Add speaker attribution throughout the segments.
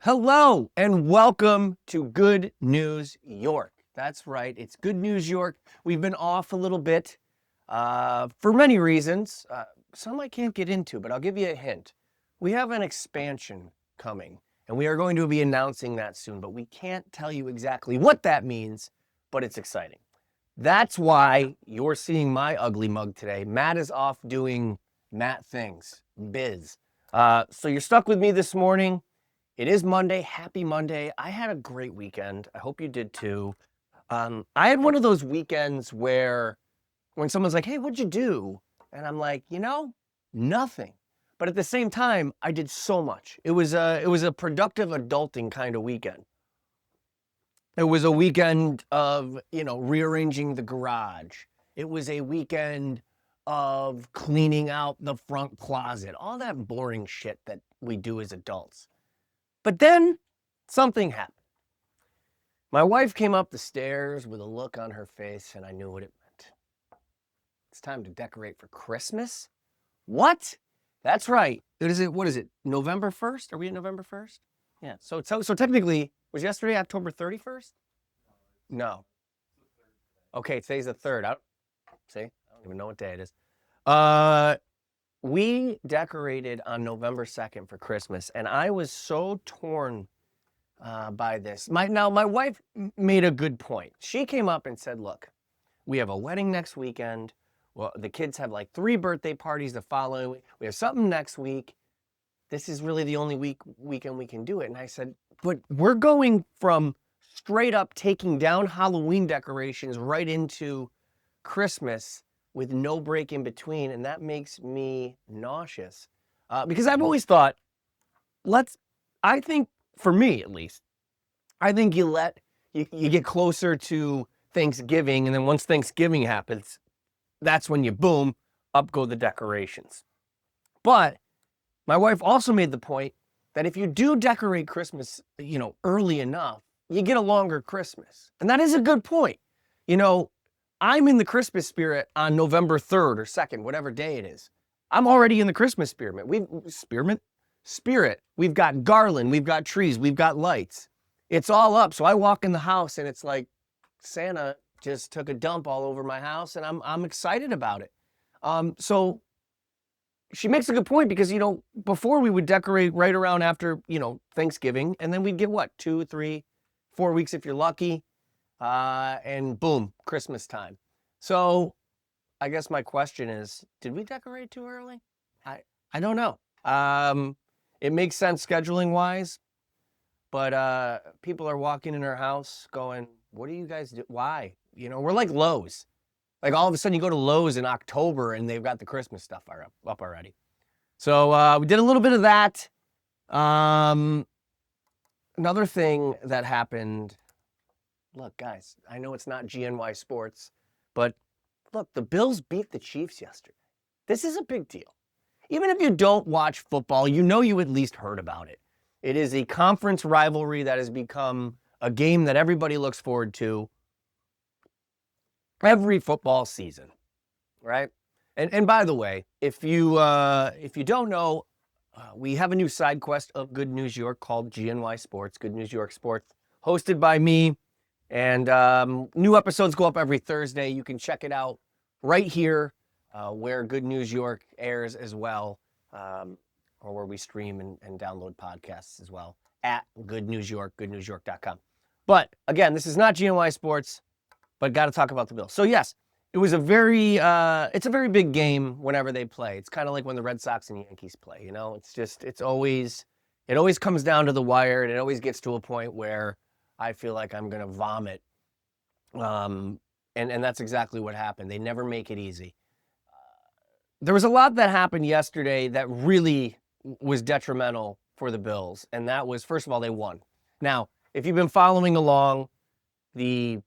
Speaker 1: Hello and welcome to Good News York. That's right, it's Good News York. We've been off a little bit for many reasons. Some I can't get into, but I'll give you a hint. We have an expansion coming, and we are going to be announcing that soon, but we can't tell you exactly what that means, but it's exciting. That's why you're seeing my ugly mug today. Matt is off doing Matt things, biz. So you're stuck with me this morning. It is Monday. Happy Monday. I had a great weekend. I hope you did too. I had one of those weekends where when someone's like, hey, what'd you do? And I'm like, nothing. But at the same time, I did so much. It was a productive adulting kind of weekend. It was a weekend of, rearranging the garage. It was a weekend of cleaning out the front closet, all that boring shit that we do as adults. But then something happened. My wife came up the stairs with a look on her face, and I knew what it meant. It's time to decorate for Christmas? What? That's right. What is it, November 1st? Are we at November 1st? Yeah, so technically, was yesterday October 31st? No. Okay, today's the 3rd. See, I don't even know what day it is. We decorated on November 2nd for Christmas, and I was so torn by this. My wife made a good point. She came up and said, look, we have a wedding next weekend. Well, the kids have like 3 birthday parties the following week. We have something next week. This is really the only weekend we can do it. And I said, but we're going from straight up taking down Halloween decorations right into Christmas with no break in between, and that makes me nauseous. Because I've always thought, I think, for me at least, I think you get closer to Thanksgiving, and then once Thanksgiving happens, that's when boom, up go the decorations. But my wife also made the point that if you do decorate Christmas, early enough, you get a longer Christmas. And that is a good point. I'm in the Christmas spirit on November 3rd or 2nd, whatever day it is. I'm already in the Christmas spirit. We've got garland, we've got trees, we've got lights. It's all up. So I walk in the house and it's like Santa just took a dump all over my house, and I'm excited about it. So she makes a good point because, before we would decorate right around after, Thanksgiving, and then we'd get 2, 3, 4 weeks if you're lucky. And boom, Christmas time. So I guess my question is, did we decorate too early? I don't know. It makes sense scheduling wise, but people are walking in our house going, what do you guys do? Why? We're like Lowe's. Like all of a sudden you go to Lowe's in October and they've got the Christmas stuff up already. So we did a little bit of that. Another thing that happened. Look, guys, I know it's not GNY sports, but look, the Bills beat the Chiefs yesterday. This is a big deal. Even if you don't watch football, you at least heard about it. It is a conference rivalry that has become a game that everybody looks forward to every football season, right? And by the way, if you don't know, we have a new side quest of Good News York called GNY Sports, Good News York Sports, hosted by me. And new episodes go up every Thursday. You can check it out right here where Good News York airs as well, or where we stream and download podcasts as well, at Good News York, goodnewsyork.com. But again, this is not GNY Sports, but got to talk about the Bills. So yes, it was it's a very big game whenever they play. It's kind of like when the Red Sox and Yankees play, it always comes down to the wire, and it always gets to a point where I feel like I'm going to vomit. And that's exactly what happened. They never make it easy. There was a lot that happened yesterday that really was detrimental for the Bills. And that was, first of all, they won. Now, if you've been following along, the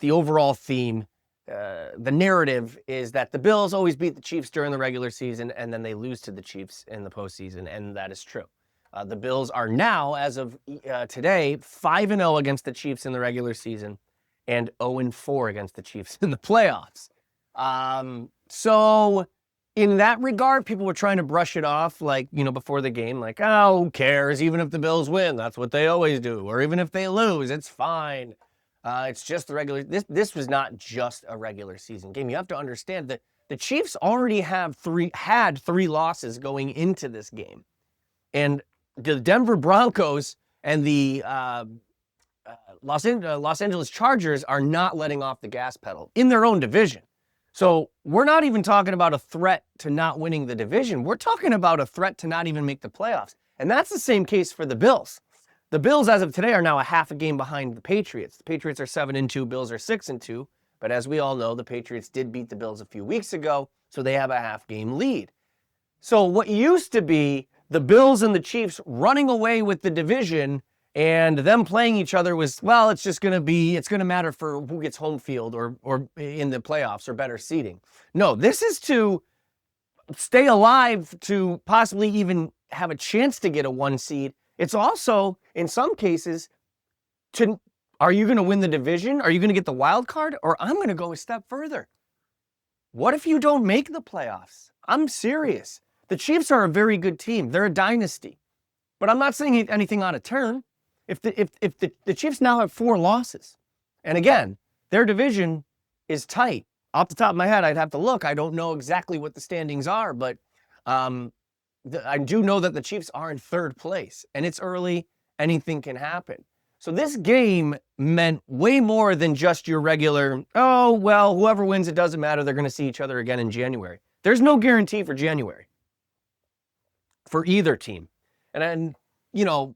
Speaker 1: overall theme, the narrative is that the Bills always beat the Chiefs during the regular season, and then they lose to the Chiefs in the postseason. And that is true. The Bills are now, as of today, 5-0 against the Chiefs in the regular season and 0-4 against the Chiefs in the playoffs. So in that regard, people were trying to brush it off, like, before the game, like, oh, who cares? Even if the Bills win, that's what they always do. Or even if they lose, it's fine. It's just the regular. This was not just a regular season game. You have to understand that the Chiefs already had three losses going into this game, and the Denver Broncos and the Los Angeles Chargers are not letting off the gas pedal in their own division. So we're not even talking about a threat to not winning the division. We're talking about a threat to not even make the playoffs. And that's the same case for the Bills. The Bills, as of today, are now a half a game behind the Patriots. The Patriots are 7-2, Bills are 6-2. But as we all know, the Patriots did beat the Bills a few weeks ago, so they have a half-game lead. So what used to be the Bills and the Chiefs running away with the division and them playing each other was, well, it's going to matter for who gets home field or in the playoffs or better seeding. No, this is to stay alive, to possibly even have a chance to get a 1 seed. It's also, in some cases, are you going to win the division? Are you going to get the wild card? Or I'm going to go a step further. What if you don't make the playoffs? I'm serious. The Chiefs are a very good team. They're a dynasty. But I'm not saying anything out of turn. If the Chiefs now have 4 losses, and again, their division is tight. Off the top of my head, I'd have to look. I don't know exactly what the standings are, but I do know that the Chiefs are in 3rd place, and it's early. Anything can happen. So this game meant way more than just your regular, oh, well, whoever wins, it doesn't matter. They're going to see each other again in January. There's no guarantee for January for either team. And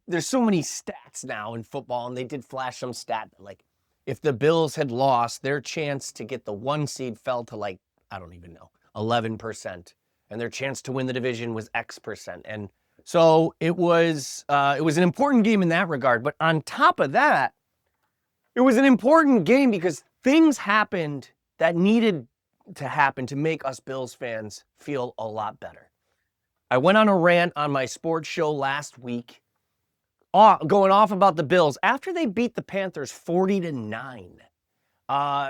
Speaker 1: there's so many stats now in football, and they did flash some stat that, like, if the Bills had lost, their chance to get the 1 seed fell to, like, I don't even know, 11%. And their chance to win the division was X%. And so it was an important game in that regard. But on top of that, it was an important game because things happened that needed to happen to make us Bills fans feel a lot better. I went on a rant on my sports show last week, going off about the Bills after they beat the Panthers 40-9.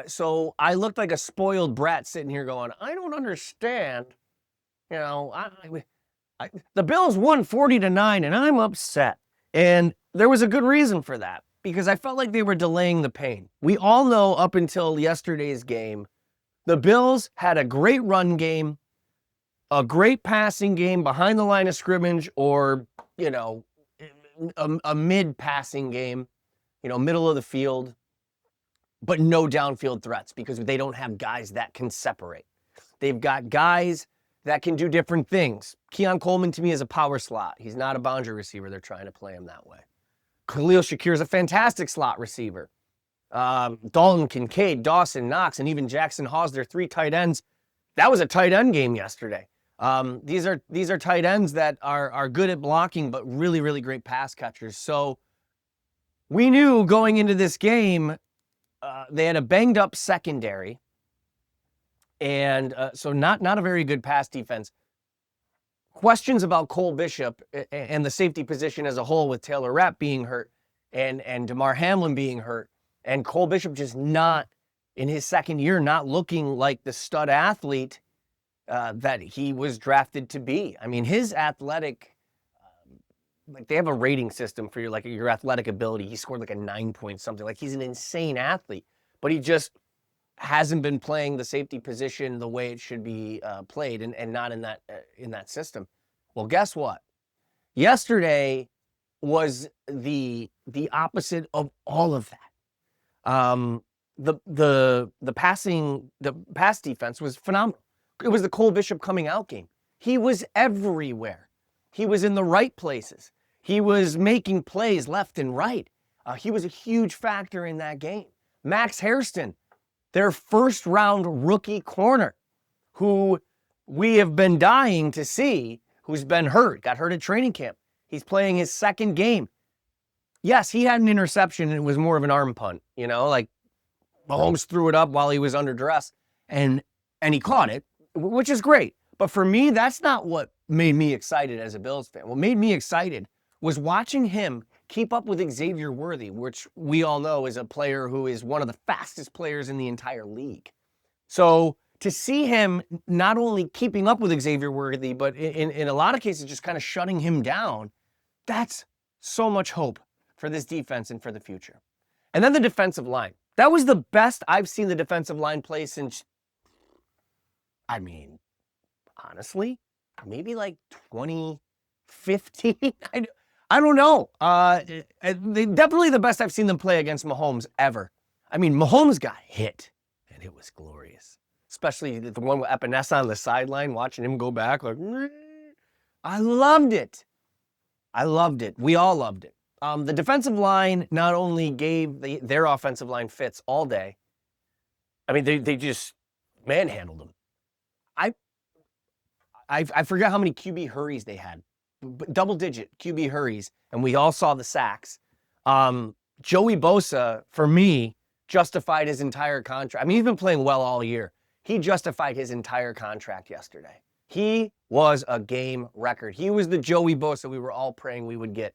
Speaker 1: So I looked like a spoiled brat sitting here going, I don't understand. The Bills won 40-9, and I'm upset. And there was a good reason for that, because I felt like they were delaying the pain. We all know up until yesterday's game, the Bills had a great run game, a great passing game behind the line of scrimmage, or, a mid-passing game, middle of the field, but no downfield threats because they don't have guys that can separate. They've got guys that can do different things. Keon Coleman, to me, is a power slot. He's not a boundary receiver. They're trying to play him that way. Khalil Shakir is a fantastic slot receiver. Dalton Kincaid, Dawson Knox, and even Jackson Hawes, their 3 tight ends. That was a tight end game yesterday. These are tight ends that are good at blocking, but really, really great pass catchers. So we knew going into this game, they had a banged up secondary, and so not a very good pass defense. Questions about Cole Bishop and the safety position as a whole, with Taylor Rapp being hurt and DeMar Hamlin being hurt, and Cole Bishop just not, in his second year, not looking like the stud athlete that he was drafted to be. I mean, his athletic, they have a rating system for your athletic ability. He scored like a 9 point something. Like, he's an insane athlete, but he just hasn't been playing the safety position the way it should be played, and not in that system. Well, guess what? Yesterday was the opposite of all of that. The pass defense was phenomenal. It was the Cole Bishop coming out game. He was everywhere. He was in the right places. He was making plays left and right. He was a huge factor in that game. Max Hairston, their 1st round rookie corner, who we have been dying to see, who's been hurt, got hurt at training camp. He's playing his 2nd game. Yes, he had an interception, and it was more of an arm punt, like Mahomes threw it up while he was under duress, and he caught it, which is great. But for me, that's not what made me excited as a Bills fan. What made me excited was watching him keep up with Xavier Worthy, which we all know is a player who is one of the fastest players in the entire league. So to see him not only keeping up with Xavier Worthy, but in a lot of cases just kind of shutting him down, that's so much hope for this defense and for the future. And then the defensive line. That was the best I've seen the defensive line play since, I mean, honestly, maybe like 2015. I don't know. Definitely the best I've seen them play against Mahomes ever. I mean, Mahomes got hit, and it was glorious. Especially the one with Epinesa on the sideline, watching him go back. Like, I loved it. I loved it. We all loved it. The defensive line not only gave their offensive line fits all day. I mean, they just manhandled them. I forget how many QB hurries they had. Double-digit QB hurries, and we all saw the sacks. Joey Bosa, for me, justified his entire contract. I mean, he's been playing well all year. He justified his entire contract yesterday. He was a game record. He was the Joey Bosa we were all praying we would get.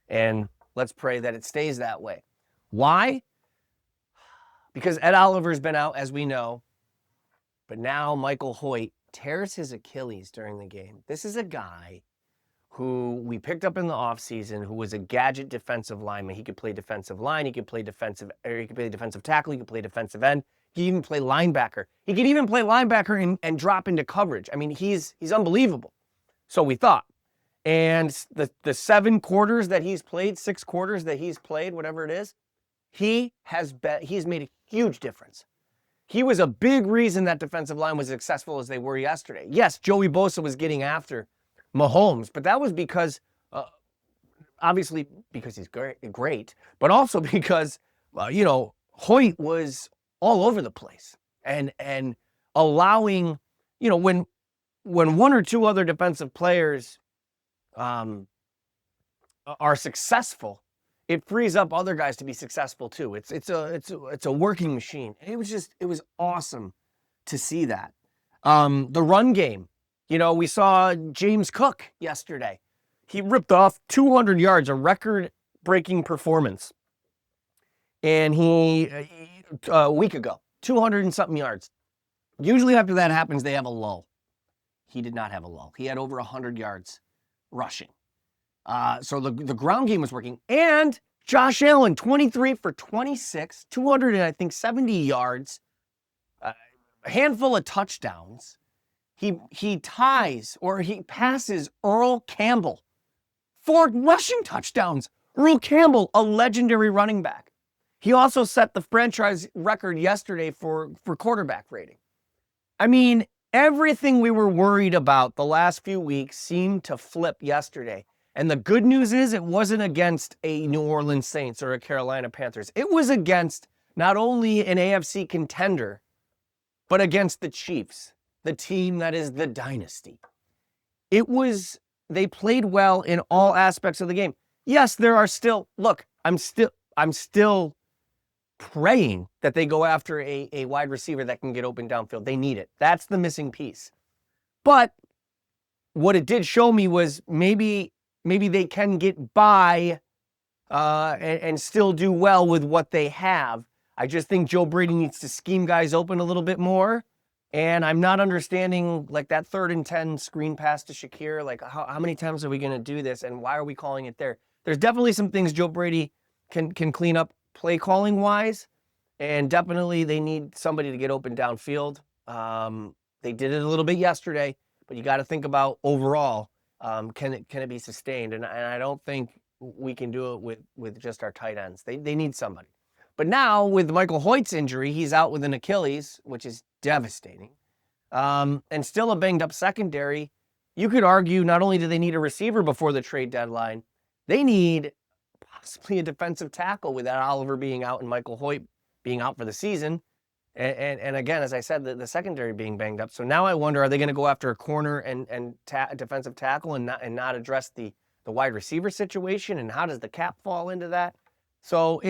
Speaker 1: And let's pray that it stays that way. Why? Because Ed Oliver's been out, as we know. But now Michael Hoyt tears his Achilles during the game. This is a guy who we picked up in the offseason, who was a gadget defensive lineman. He could play defensive line, he could play defensive tackle, he could play defensive end, he could even play linebacker. He could even play linebacker and drop into coverage. I mean, he's unbelievable. So we thought. And the 7 quarters that he's played, 6 quarters that he's played, whatever it is, he's made a huge difference. He was a big reason that defensive line was successful as they were yesterday. Yes, Joey Bosa was getting after Mahomes, but that was because, obviously because he's great, but also because, Hoyt was all over the place and allowing, when one or two other defensive players are successful, it frees up other guys to be successful too. It's a working machine. It was awesome to see that. The run game. We saw James Cook yesterday. He ripped off 200 yards, a record-breaking performance. And a week ago, 200 and something yards. Usually after that happens, they have a lull. He did not have a lull. He had over 100 yards rushing. So the ground game was working. And Josh Allen, 23 for 26, 270 yards, a handful of touchdowns. He ties or he passes Earl Campbell 4 rushing touchdowns. Earl Campbell, a legendary running back. He also set the franchise record yesterday for quarterback rating. I mean, everything we were worried about the last few weeks seemed to flip yesterday. And the good news is it wasn't against a New Orleans Saints or a Carolina Panthers. It was against not only an AFC contender, but against the Chiefs, the team that is the dynasty. They played well in all aspects of the game. Yes, there are still, I'm still praying that they go after a wide receiver that can get open downfield. They need it. That's the missing piece. But what it did show me was maybe they can get by and still do well with what they have. I just think Joe Brady needs to scheme guys open a little bit more. And I'm not understanding that 3rd and 10 screen pass to Shakir. How many times are we going to do this? And why are we calling it there? There's definitely some things Joe Brady can clean up play calling wise. And definitely they need somebody to get open downfield. They did it a little bit yesterday, but you got to think about overall, can it be sustained? And I don't think we can do it with just our tight ends. They need somebody. But now with Michael Hoyt's injury, he's out with an Achilles, which is devastating. And still a banged up secondary. You could argue not only do they need a receiver before the trade deadline, they need possibly a defensive tackle with that Oliver being out and Michael Hoyt being out for the season. And again, as I said, the secondary being banged up. So now I wonder, are they going to go after a corner and defensive tackle and not address the wide receiver situation? And how does the cap fall into that? So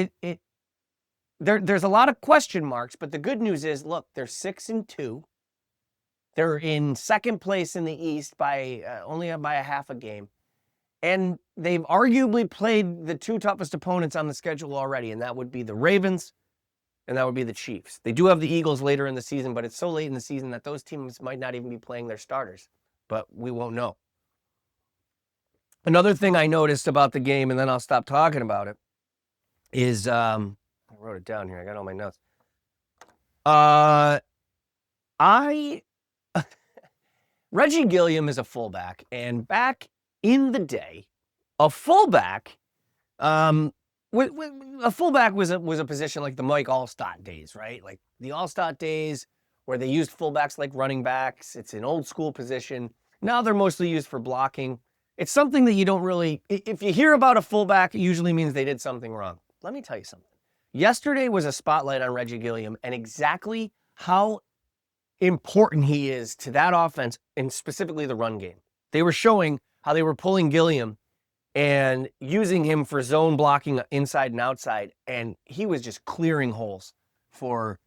Speaker 1: there's a lot of question marks, but the good news is, look, they're 6-2. They're in second place in the East by only by a half a game. And they've arguably played the 2 toughest opponents on the schedule already, and that would be the Ravens and that would be the Chiefs. They do have the Eagles later in the season, but it's so late in the season that those teams might not even be playing their starters, but we won't know. Another thing I noticed about the game, and then I'll stop talking about it, is I wrote it down here. I got all my notes. Reggie Gilliam is a fullback, and back in the day, a fullback, a fullback was a position like the Mike Allstott days, right? Like the Allstott days where they used fullbacks like running backs. It's an old school position. Now they're mostly used for blocking. It's something that you don't really, if you hear about a fullback, it usually means they did something wrong. Let me tell you something. Yesterday was a spotlight on Reggie Gilliam and exactly how important he is to that offense and specifically the run game. They were showing how they were pulling Gilliam and using him for zone blocking inside and outside, and he was just clearing holes for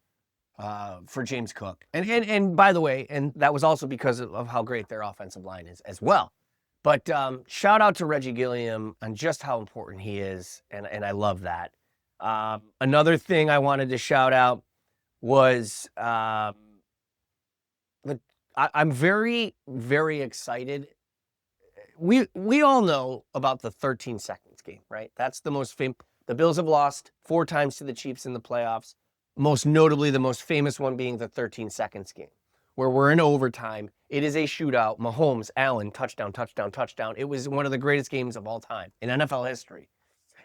Speaker 1: James Cook. And by the way, and that was also because of how great their offensive line is as well. But shout out to Reggie Gilliam on just how important he is, and I love that. Another thing I wanted to shout out was I'm very, very excited. We all know about the 13 seconds game, right? That's the most famous. The Bills have lost 4 times to the Chiefs in the playoffs. Most notably, the most famous one being the 13 seconds game, where we're in overtime. It is a shootout. Mahomes, Allen, touchdown, touchdown, touchdown. It was one of the greatest games of all time in NFL history.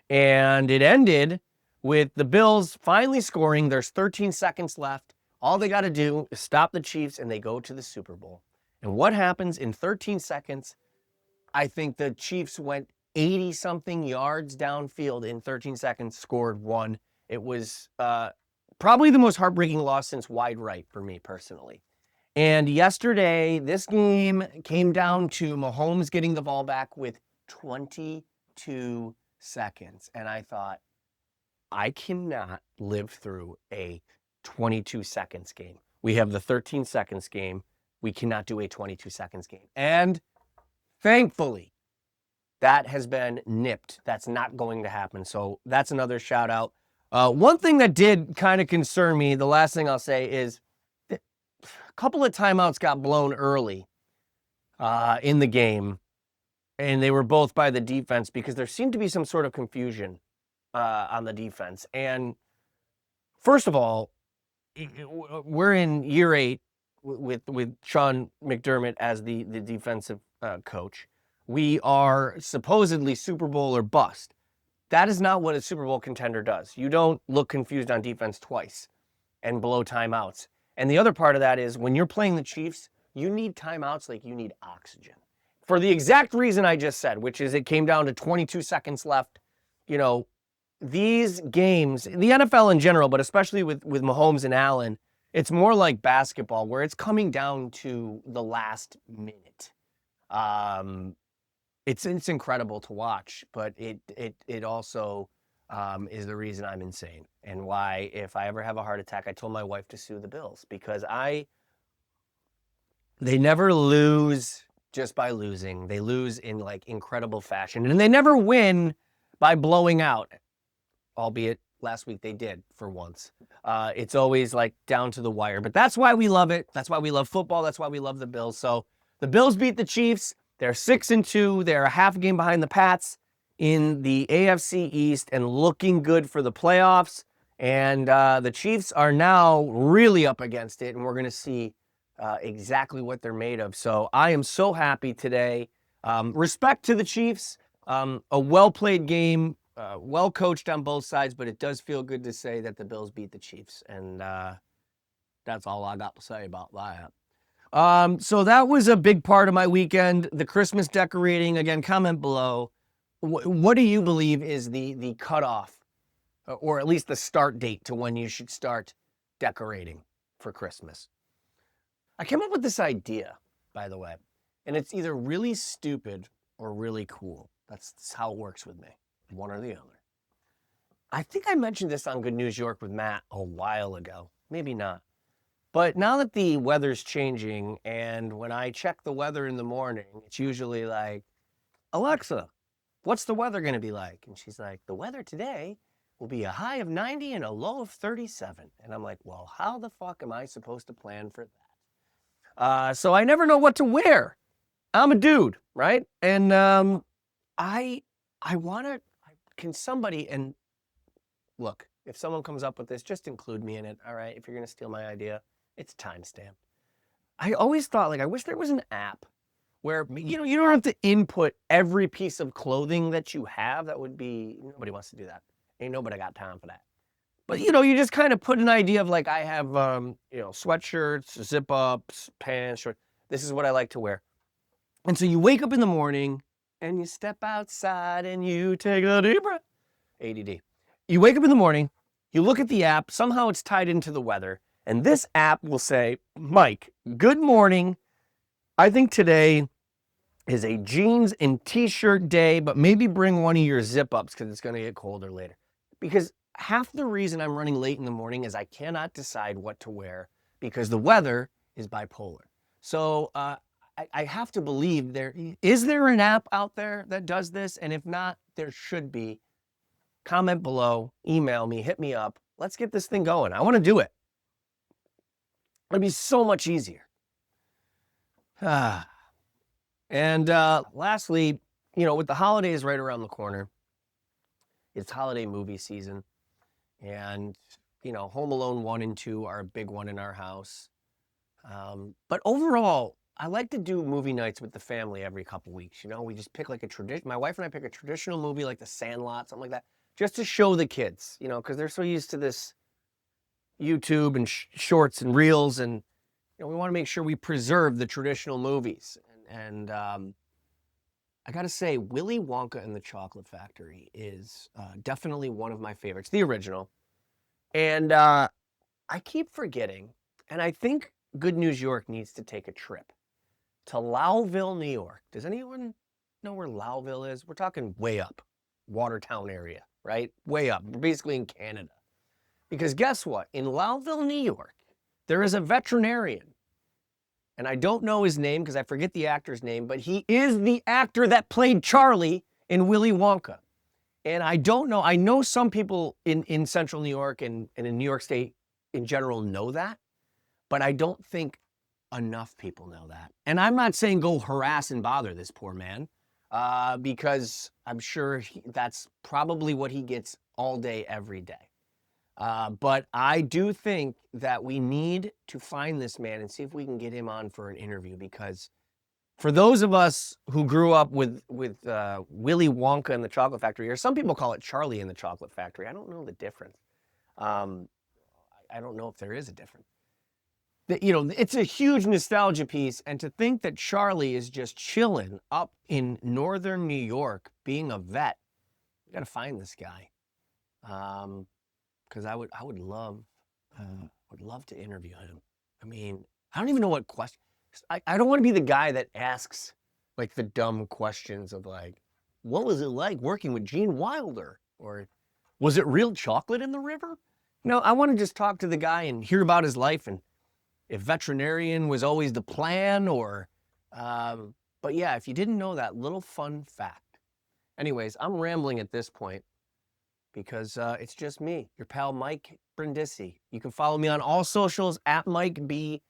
Speaker 1: And it ended with the Bills finally scoring. There's 13 seconds left. All they got to do is stop the Chiefs, and they go to the Super Bowl. And what happens in 13 seconds? I think the Chiefs went 80-something yards downfield in 13 seconds, scored 1. It was probably the most heartbreaking loss since wide right for me personally. And yesterday, this game came down to Mahomes getting the ball back with 22 seconds. And I thought, I cannot live through a 22 seconds game. We have the 13 seconds game. We cannot do a 22 seconds game. And thankfully, that has been nipped. That's not going to happen. So that's another shout out. One thing that did kind of concern me, the last thing I'll say is a couple of timeouts got blown early in the game, and they were both by the defense because there seemed to be some sort of confusion on the defense. And first of all, we're in year 8 with Sean McDermott as the defensive coach. We are supposedly Super Bowl or bust. That is not what a Super Bowl contender does. You don't look confused on defense twice and blow timeouts. And the other part of that is when you're playing the Chiefs, you need timeouts like you need oxygen. For the exact reason I just said, which is it came down to 22 seconds left. You know, these games, the NFL in general, but especially with Mahomes and Allen, it's more like basketball where it's coming down to the last minute. It's incredible to watch, but it also is the reason I'm insane and why if I ever have a heart attack, I told my wife to sue the Bills because they never lose just by losing. They lose in like incredible fashion, and they never win by blowing out, albeit last week they did for once. It's always like down to the wire, but that's why we love it. That's why we love football. That's why we love the Bills. So the Bills beat the Chiefs. They're 6-2. They're a half game behind the Pats in the AFC East and looking good for the playoffs. And the Chiefs are now really up against it, and we're going to see exactly what they're made of. So I am so happy today. Respect to the Chiefs. A well-played game, well coached on both sides, but it does feel good to say that the Bills beat the Chiefs. And that's all I got to say about that. So that was a big part of my weekend. The Christmas decorating, again, comment below. What do you believe is the cutoff, or at least the start date to when you should start decorating for Christmas? I came up with this idea, by the way, and it's either really stupid or really cool. That's how it works with me, one or the other. I think I mentioned this on Good News York with Matt a while ago. Maybe not. But now that the weather's changing, and when I check the weather in the morning, it's usually like, Alexa, what's the weather going to be like? And she's like, the weather today will be a high of 90 and a low of 37. And I'm like, well, how the fuck am I supposed to plan for that? So I never know what to wear. I'm a dude, right? And I want to, can somebody, and look, if someone comes up with this, just include me in it, all right? If you're going to steal my idea, it's timestamped. I always thought, like, I wish there was an app where, you know, you don't have to input every piece of clothing that you have. That would be, nobody wants to do that. Ain't nobody got time for that. But, you know, you just kind of put an idea of, like, I have, you know, sweatshirts, zip-ups, pants, shorts. This is what I like to wear. And so you wake up in the morning and you step outside and you take a deep breath. ADD. You wake up in the morning, you look at the app, somehow it's tied into the weather, and this app will say, Mike, good morning. I think today is a jeans and t-shirt day, but maybe bring one of your zip-ups because it's going to get colder later. Because half the reason I'm running late in the morning is I cannot decide what to wear because the weather is bipolar. So I have to believe is there an app out there that does this? And if not, there should be. Comment below, email me, hit me up. Let's get this thing going. I want to do it. It'd be so much easier. And lastly, you know, with the holidays right around the corner, it's holiday movie season. And, you know, Home Alone 1 and 2 are a big one in our house. But overall, I like to do movie nights with the family every couple weeks. You know, we just pick like a tradition. My wife and I pick a traditional movie like The Sandlot, something like that, just to show the kids, you know, because they're so used to this YouTube and shorts and reels. And, you know, we want to make sure we preserve the traditional movies. And I got to say, Willy Wonka and the Chocolate Factory is definitely one of my favorites, the original. And I keep forgetting, and I think Good News York needs to take a trip to Lowville, New York. Does anyone know where Lowville is? We're talking way up, Watertown area, right? Way up. We're basically in Canada. Because guess what? In Lowville, New York, there is a veterinarian. And I don't know his name because I forget the actor's name, but he is the actor that played Charlie in Willy Wonka. And I don't know, I know some people in central New York and in New York State in general know that, but I don't think enough people know that. And I'm not saying go harass and bother this poor man, because I'm sure that's probably what he gets all day, every day. But I do think that we need to find this man and see if we can get him on for an interview, because for those of us who grew up with Willy Wonka and the Chocolate Factory, or some people call it Charlie and the Chocolate Factory, I don't know the difference. I don't know if there is a difference. You know, it's a huge nostalgia piece, and to think that Charlie is just chilling up in northern New York, being a vet, we got to find this guy, because I would love to interview him. I mean, I don't even know what question. I don't want to be the guy that asks like the dumb questions of like, what was it like working with Gene Wilder, or was it real chocolate in the river? You know, I want to just talk to the guy and hear about his life, and if veterinarian was always the plan, or, but yeah, if you didn't know that little fun fact. Anyways, I'm rambling at this point because it's just me, your pal Mike Brindisi. You can follow me on all socials at Mike B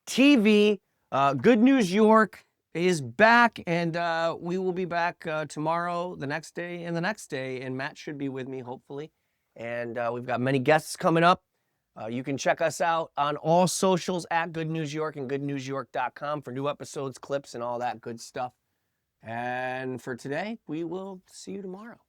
Speaker 1: TV. Good News York is back, and we will be back tomorrow, the next day, and the next day, and Matt should be with me, hopefully. And we've got many guests coming up. You can check us out on all socials at Good News York and goodnewsyork.com for new episodes, clips, and all that good stuff. And for today, we will see you tomorrow.